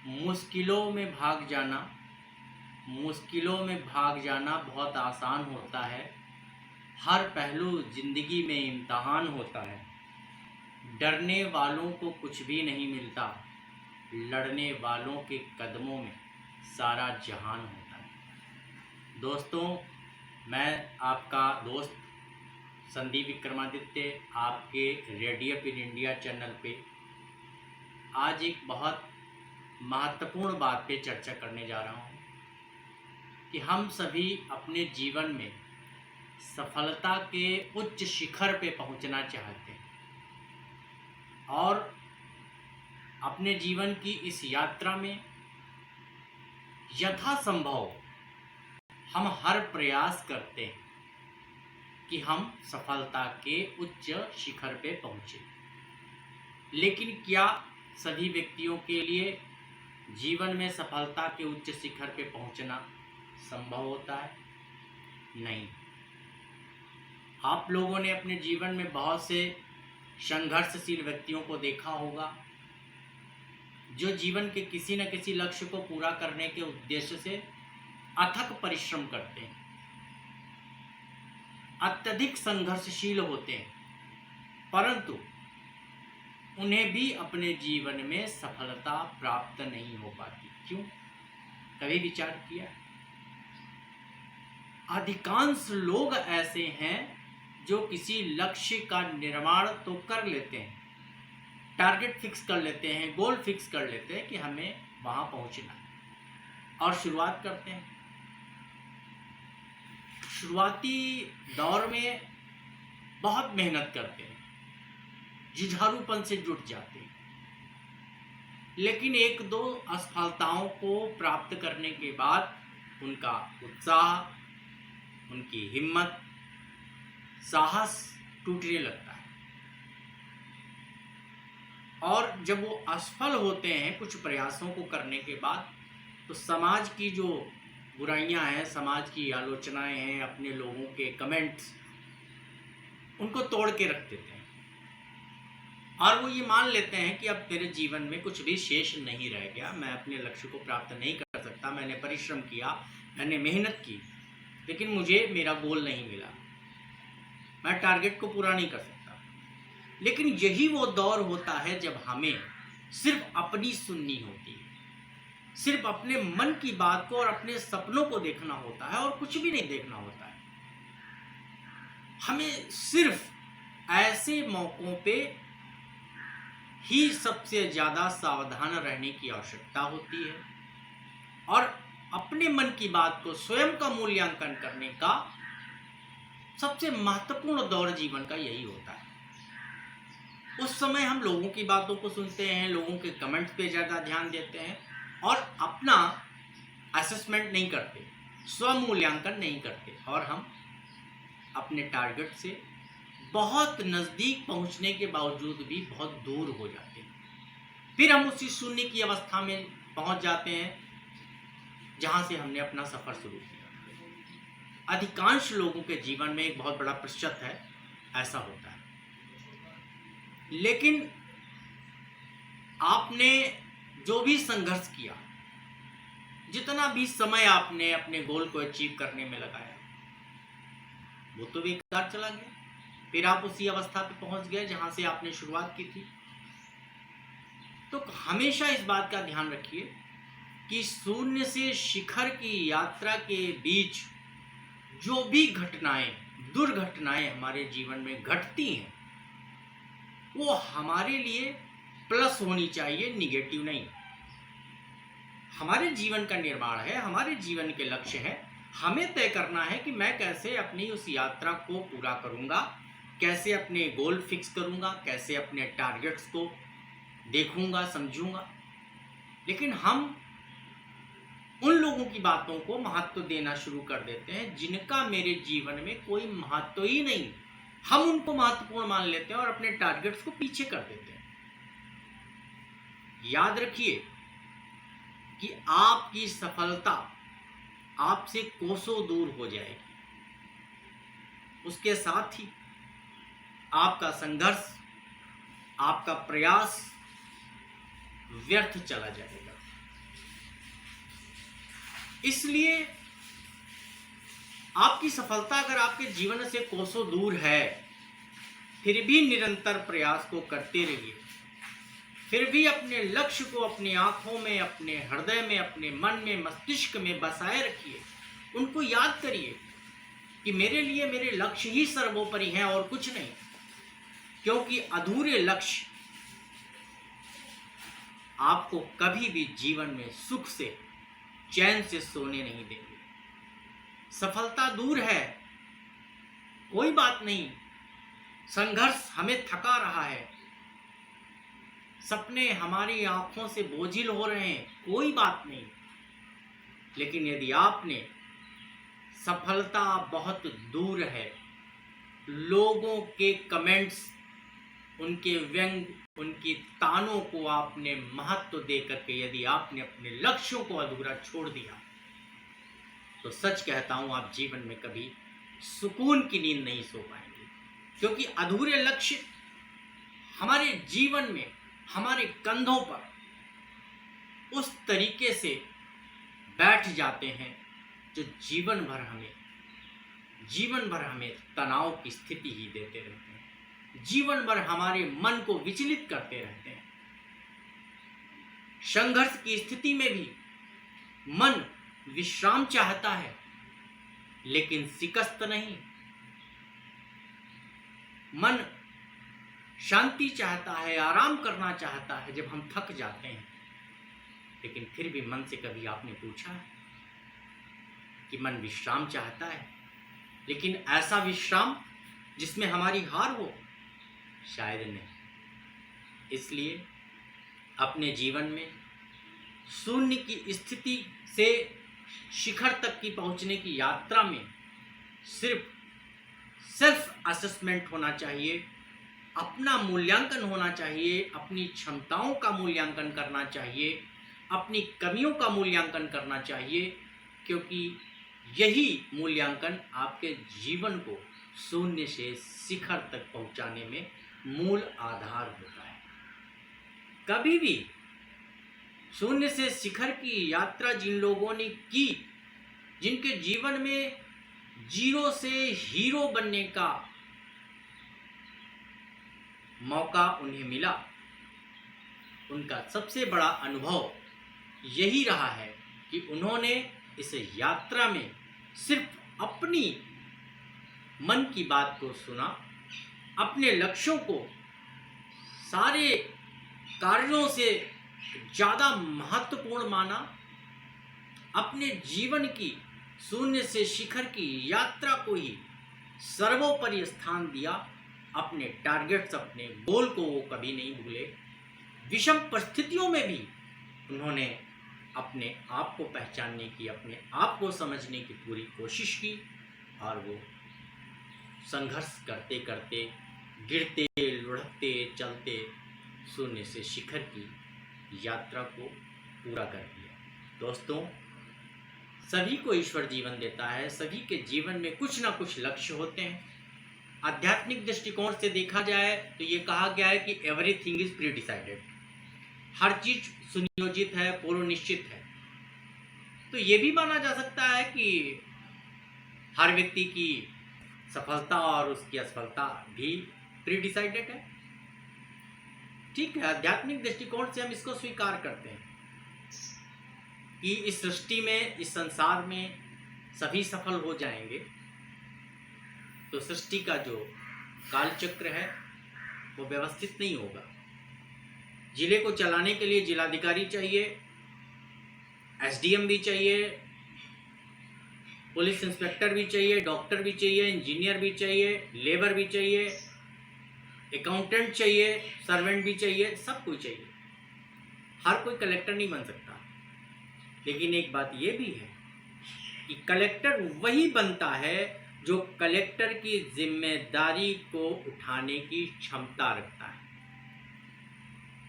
मुश्किलों में भाग जाना बहुत आसान होता है। हर पहलू जिंदगी में इम्तहान होता है। डरने वालों को कुछ भी नहीं मिलता, लड़ने वालों के कदमों में सारा जहान होता है। दोस्तों, मैं आपका दोस्त संदीप विक्रमादित्य आपके रेडियो पिन इंडिया चैनल पे आज एक बहुत महत्वपूर्ण बात पे चर्चा करने जा रहा हूँ कि हम सभी अपने जीवन में सफलता के उच्च शिखर पे पहुंचना चाहते हैं और अपने जीवन की इस यात्रा में यथासंभव हम हर प्रयास करते हैं कि हम सफलता के उच्च शिखर पे पहुंचे। लेकिन क्या सभी व्यक्तियों के लिए जीवन में सफलता के उच्च शिखर पे पहुंचना संभव होता है? नहीं। आप लोगों ने अपने जीवन में बहुत से संघर्षशील व्यक्तियों को देखा होगा जो जीवन के किसी न किसी लक्ष्य को पूरा करने के उद्देश्य से अथक परिश्रम करते हैं, अत्यधिक संघर्षशील होते हैं, परंतु उन्हें भी अपने जीवन में सफलता प्राप्त नहीं हो पाती। क्यों? कभी विचार किया? अधिकांश लोग ऐसे हैं जो किसी लक्ष्य का निर्माण तो कर लेते हैं, टारगेट फिक्स कर लेते हैं, गोल फिक्स कर लेते हैं कि हमें वहां पहुंचना है और शुरुआत करते हैं। शुरुआती दौर में बहुत मेहनत करते हैं, जुझारूपन से जुट जाते हैं, लेकिन एक दो असफलताओं को प्राप्त करने के बाद उनका उत्साह, उनकी हिम्मत, साहस टूटने लगता है और जब वो असफल होते हैं कुछ प्रयासों को करने के बाद, तो समाज की जो बुराइयां हैं, समाज की आलोचनाएं हैं, अपने लोगों के कमेंट्स, उनको तोड़ के रख देते हैं और वो ये मान लेते हैं कि अब मेरे जीवन में कुछ भी शेष नहीं रह गया, मैं अपने लक्ष्य को प्राप्त नहीं कर सकता। मैंने परिश्रम किया, मैंने मेहनत की, लेकिन मुझे मेरा गोल नहीं मिला, मैं टारगेट को पूरा नहीं कर सकता। लेकिन यही वो दौर होता है जब हमें सिर्फ अपनी सुननी होती है, सिर्फ अपने मन की बात को और अपने सपनों को देखना होता है और कुछ भी नहीं देखना होता है। हमें सिर्फ ऐसे मौकों पे ही सबसे ज़्यादा सावधान रहने की आवश्यकता होती है और अपने मन की बात को स्वयं का मूल्यांकन करने का सबसे महत्वपूर्ण दौर जीवन का यही होता है। उस समय हम लोगों की बातों को सुनते हैं, लोगों के कमेंट्स पे ज़्यादा ध्यान देते हैं और अपना असेसमेंट नहीं करते, स्वमूल्यांकन नहीं करते और हम अपने टारगेट से बहुत नज़दीक पहुंचने के बावजूद भी बहुत दूर हो जाते हैं। फिर हम उसी शून्य की अवस्था में पहुंच जाते हैं जहां से हमने अपना सफर शुरू किया। अधिकांश लोगों के जीवन में एक बहुत बड़ा प्रतिशत है ऐसा होता है। लेकिन आपने जो भी संघर्ष किया, जितना भी समय आपने अपने गोल को अचीव करने में लगाया, वो तो बेकार चला गया। फिर आप उसी अवस्था पे पहुंच गए जहां से आपने शुरुआत की थी। तो हमेशा इस बात का ध्यान रखिए कि शून्य से शिखर की यात्रा के बीच जो भी घटनाएं, दुर्घटनाएं हमारे जीवन में घटती हैं, वो हमारे लिए प्लस होनी चाहिए, निगेटिव नहीं। हमारे जीवन का निर्माण है, हमारे जीवन के लक्ष्य है, हमें तय करना है कि मैं कैसे अपनी उस यात्रा को पूरा करूंगा, कैसे अपने गोल फिक्स करूंगा, कैसे अपने टारगेट्स को देखूंगा, समझूंगा। लेकिन हम उन लोगों की बातों को महत्व देना शुरू कर देते हैं जिनका मेरे जीवन में कोई महत्व ही नहीं, हम उनको महत्वपूर्ण मान लेते हैं और अपने टारगेट्स को पीछे कर देते हैं। याद रखिए कि आपकी सफलता आपसे कोसों दूर हो जाएगी, उसके साथ ही आपका संघर्ष, आपका प्रयास व्यर्थ चला जाएगा। इसलिए आपकी सफलता अगर आपके जीवन से कोसों दूर है, फिर भी निरंतर प्रयास को करते रहिए। फिर भी अपने लक्ष्य को अपनी आंखों में, अपने हृदय में, अपने मन में, मस्तिष्क में बसाए रखिए। उनको याद करिए कि मेरे लिए मेरे लक्ष्य ही सर्वोपरि हैं और कुछ नहीं, क्योंकि अधूरे लक्ष्य आपको कभी भी जीवन में सुख से, चैन से सोने नहीं देंगे। सफलता दूर है, कोई बात नहीं। संघर्ष हमें थका रहा है, सपने हमारी आंखों से बोझिल हो रहे हैं, कोई बात नहीं। लेकिन यदि आपने सफलता बहुत दूर है, लोगों के कमेंट्स, उनके व्यंग, उनकी तानों को आपने महत्व दे करके यदि आपने अपने लक्ष्यों को अधूरा छोड़ दिया, तो सच कहता हूं आप जीवन में कभी सुकून की नींद नहीं सो पाएंगे। क्योंकि अधूरे लक्ष्य हमारे जीवन में, हमारे कंधों पर उस तरीके से बैठ जाते हैं जो जीवन भर हमें तनाव की स्थिति ही देते रहते हैं, जीवन भर हमारे मन को विचलित करते रहते हैं। संघर्ष की स्थिति में भी मन विश्राम चाहता है, लेकिन शिकस्त नहीं। मन शांति चाहता है, आराम करना चाहता है जब हम थक जाते हैं। लेकिन फिर भी मन से कभी आपने पूछा है कि मन विश्राम चाहता है, लेकिन ऐसा विश्राम जिसमें हमारी हार हो? शायद नहीं। इसलिए अपने जीवन में शून्य की स्थिति से शिखर तक की पहुंचने की यात्रा में सिर्फ सेल्फ असेसमेंट होना चाहिए, अपना मूल्यांकन होना चाहिए, अपनी क्षमताओं का मूल्यांकन करना चाहिए, अपनी कमियों का मूल्यांकन करना चाहिए, क्योंकि यही मूल्यांकन आपके जीवन को शून्य से शिखर तक पहुंचाने में मूल आधार होता है। कभी भी शून्य से शिखर की यात्रा जिन लोगों ने की, जिनके जीवन में जीरो से हीरो बनने का मौका उन्हें मिला, उनका सबसे बड़ा अनुभव यही रहा है कि उन्होंने इस यात्रा में सिर्फ अपनी मन की बात को सुना, अपने लक्ष्यों को सारे कार्यों से ज़्यादा महत्वपूर्ण माना, अपने जीवन की शून्य से शिखर की यात्रा को ही सर्वोपरि स्थान दिया। अपने टारगेट्स, अपने गोल को वो कभी नहीं भूले। विषम परिस्थितियों में भी उन्होंने अपने आप को पहचानने की, अपने आप को समझने की पूरी कोशिश की, और वो संघर्ष करते करते, गिरते लुढ़कते चलते शून्य से शिखर की यात्रा को पूरा कर दिया। दोस्तों, सभी को ईश्वर जीवन देता है, सभी के जीवन में कुछ ना कुछ लक्ष्य होते हैं। आध्यात्मिक दृष्टिकोण से देखा जाए तो ये कहा गया है कि एवरीथिंग इज प्री डिसाइडेड, हर चीज सुनियोजित है, पूर्व निश्चित है। तो ये भी माना जा सकता है कि हर व्यक्ति की सफलता और उसकी असफलता भी प्री डिसाइडेड है। ठीक है, आध्यात्मिक दृष्टिकोण से हम इसको स्वीकार करते हैं कि इस सृष्टि में, इस संसार में सभी सफल हो जाएंगे। तो सृष्टि का जो कालचक्र है वो व्यवस्थित नहीं होगा। जिले को चलाने के लिए जिलाधिकारी चाहिए, एसडीएम भी चाहिए, पुलिस इंस्पेक्टर भी चाहिए, डॉक्टर भी चाहिए, इंजीनियर भी चाहिए, लेबर भी चाहिए, अकाउंटेंट चाहिए, सर्वेंट भी चाहिए, सब कोई चाहिए। हर कोई कलेक्टर नहीं बन सकता। लेकिन एक बात ये भी है कि कलेक्टर वही बनता है जो कलेक्टर की जिम्मेदारी को उठाने की क्षमता रखता है।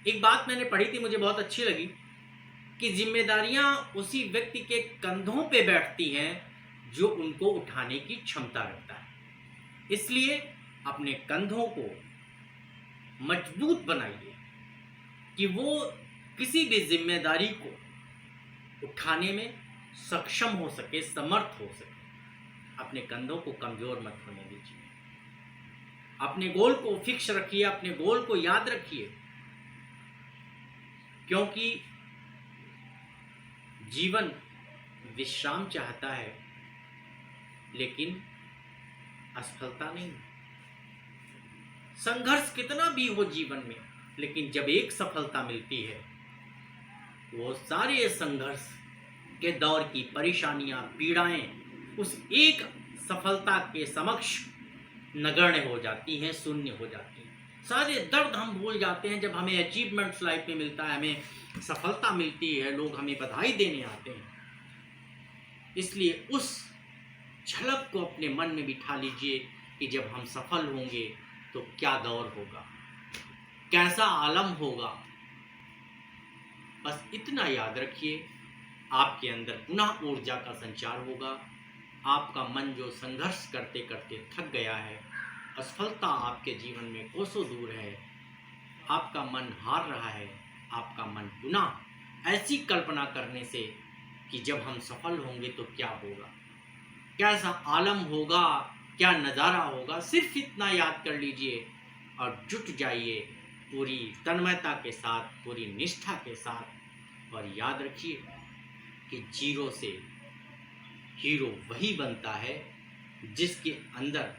एक बात मैंने पढ़ी थी, मुझे बहुत अच्छी लगी, कि जिम्मेदारियां उसी व्यक्ति के कंधों पे बैठती हैं जो उनको उठाने की क्षमता रखता है। इसलिए अपने कंधों को मजबूत बनाइए कि वो किसी भी जिम्मेदारी को उठाने में सक्षम हो सके, समर्थ हो सके। अपने कंधों को कमजोर मत होने दीजिए। अपने गोल को फिक्स रखिए, अपने गोल को याद रखिए, क्योंकि जीवन विश्राम चाहता है लेकिन असफलता नहीं। संघर्ष कितना भी हो जीवन में, लेकिन जब एक सफलता मिलती है, वो सारे संघर्ष के दौर की परेशानियां, पीड़ाएं उस एक सफलता के समक्ष नगण्य हो जाती हैं, शून्य हो जाती हैं। सारे दर्द हम भूल जाते हैं जब हमें अचीवमेंट्स लाइफ में मिलता है, हमें सफलता मिलती है, लोग हमें बधाई देने आते हैं। इसलिए उस झलक को अपने मन में बिठा लीजिए कि जब हम सफल होंगे तो क्या दौर होगा, कैसा आलम होगा। बस इतना याद रखिए, आपके अंदर पुनः ऊर्जा का संचार होगा। आपका मन जो संघर्ष करते करते थक गया है, असफलता आपके जीवन में कोसों दूर है, आपका मन हार रहा है, आपका मन पुनः ऐसी कल्पना करने से कि जब हम सफल होंगे तो क्या होगा, कैसा आलम होगा, क्या नज़ारा होगा, सिर्फ इतना याद कर लीजिए और जुट जाइए पूरी तन्मयता के साथ, पूरी निष्ठा के साथ। और याद रखिए कि जीरो से हीरो वही बनता है जिसके अंदर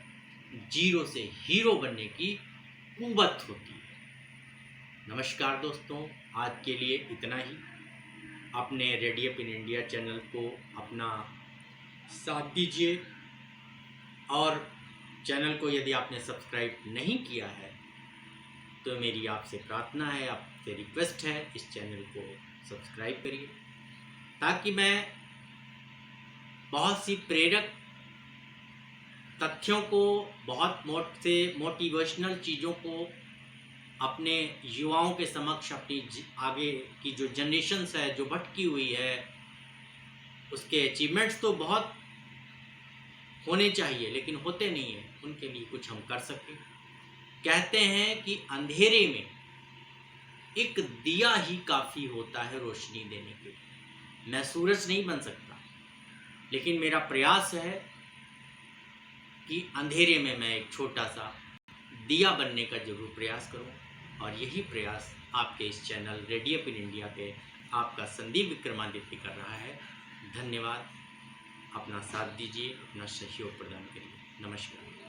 जीरो से हीरो बनने की कुव्वत होती है। नमस्कार दोस्तों, आज के लिए इतना ही। अपने रेडियो पिन इंडिया चैनल को अपना साथ दीजिए, और चैनल को यदि आपने सब्सक्राइब नहीं किया है तो मेरी आपसे प्रार्थना है, आपसे रिक्वेस्ट है, इस चैनल को सब्सक्राइब करिए, ताकि मैं बहुत सी प्रेरक तथ्यों को, बहुत मोटिवेशनल चीज़ों को अपने युवाओं के समक्ष, अपनी आगे की जो जनरेशन्स है जो भटकी हुई है, उसके अचीवमेंट्स तो बहुत होने चाहिए लेकिन होते नहीं हैं, उनके लिए कुछ हम कर सकें। कहते हैं कि अंधेरे में एक दिया ही काफ़ी होता है रोशनी देने के लिए। मैं सूरज नहीं बन सकता, लेकिन मेरा प्रयास है कि अंधेरे में मैं एक छोटा सा दिया बनने का जरूर प्रयास करूं। और यही प्रयास आपके इस चैनल रेडियो पिन इंडिया पे आपका संदीप विक्रमादित्य कर रहा है। धन्यवाद। अपना साथ दीजिए, अपना सहयोग प्रदान करिए। नमस्कार।